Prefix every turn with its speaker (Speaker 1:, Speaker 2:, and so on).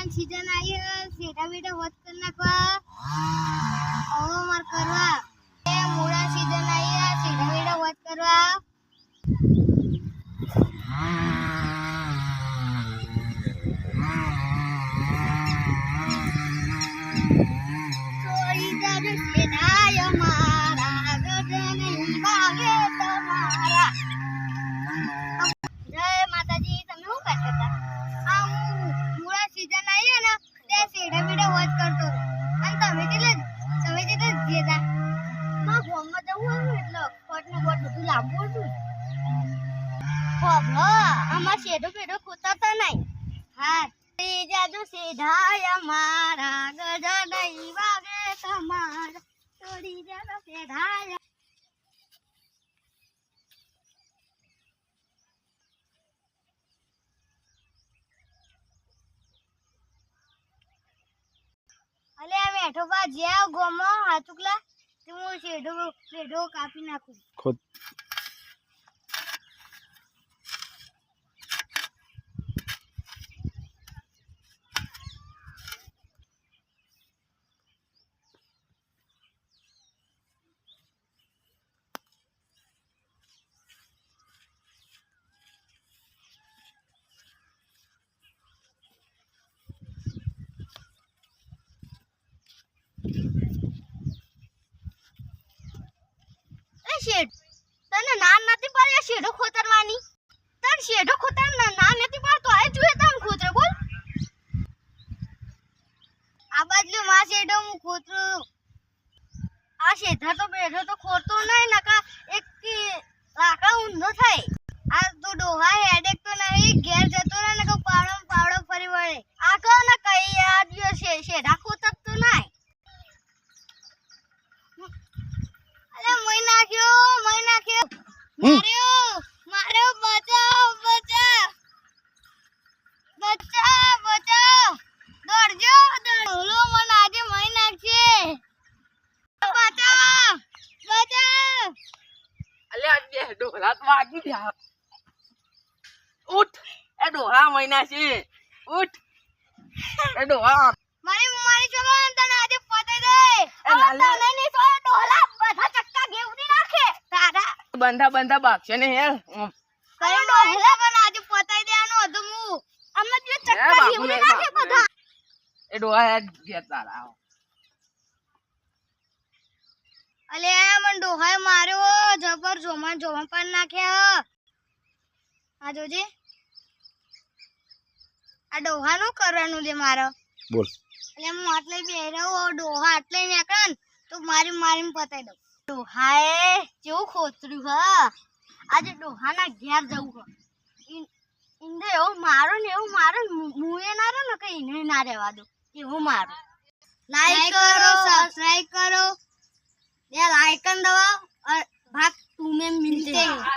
Speaker 1: મૂળાની season આવી સેટા બેટા હોત કરી નાખવા હવે માર કરવા એ મૂળા સીઝન આવી સેટા બેટા હોત કરવા છોડી જાજો સેટાય મારા ગગન વાગે તમારા જય માતાજી તમે શું કરતા હતા આ હું મૂળા સીઝન આવી ને તે સેટા બેટા હોત કરતો અને તમે કેટલે જેતા માં ફોર્મમાં જવું હતું એટલે ફોટનું બોટ બધું લાવવું હતું ખોબલો આમાં શેડો પેડો ખોતાતા નહીં હા જાદુ સેઢાય મારા ગજડઈ વાગે તમારા છોડી જાદુ સેઢાય અલે આ મેઠો બા જ્યાં ગોમો હાચુકલા તે હું શેડો કાપી નાખું
Speaker 2: ખુદ
Speaker 1: શેડ તને નાન નથી પાડ્યા શેડો ખોતરવાની તને શેડો ખોતર નાન નથી પાડતો આ જોઈએ તને ખોતરે બોલ આ બાજુ માં શેડો હું ખોતરું આ શેઠા તો બેઠો તો ખોરતો નહીં નકા એક લાકડા ઊંધો થાય આ તો ડોહા હેડેક તો નહીં ઘેર જતો રહે નકા પાવડો ફરી વળે આ કહો ને કઈ આ શેઠા ખોતરતો નહીં મોય નાખ્યો માર્યો બચાવ દોડજો દોડો મને આજે મોય નાખશે બચાવ
Speaker 3: અલે આજે ડોહલા તો વાગી ગયા ઉઠ એ ડોહા મહિના છે ઉઠ એ ડોહા
Speaker 1: મારી છોકરા તને આજે પતાઈ દે
Speaker 3: એ લાલે
Speaker 1: તને ની સો ડોહલા બધા ચક્કા ઘેવડી નાખે તારા
Speaker 3: બંધા બાગશે ને હેર
Speaker 1: કઈ ડોહલા પણ આજે પતાઈ દેવાનો હતો હું અમને જો ચક્કા ઘેવડી નાખે બધા
Speaker 3: એ ડોહા ઘેર તારા
Speaker 1: અલે મન ડોહાય માર્યો જબર જોમાં પણ નાખ્યા આ જોજે આ ડોહા નું કરવાનું લે મારો
Speaker 2: બોલ
Speaker 1: એટલે હું આટલે બેહરો ડોહા આટલે નીકળે તો મારીને પતાઈ દઉં ડોહાએ કેવું ખોતર્યું હ આજે ડોહાના ઘેર જવું હ ઇન્દે એવું મારો મુએ ના રહ્યો ને કઈ એને ના રહેવા દો એવું મારો લાઈક કરો સબસ્ક્રાઇબ કરો ये लाइकन दबाओ और भाग तुम्हें मिलते हैं।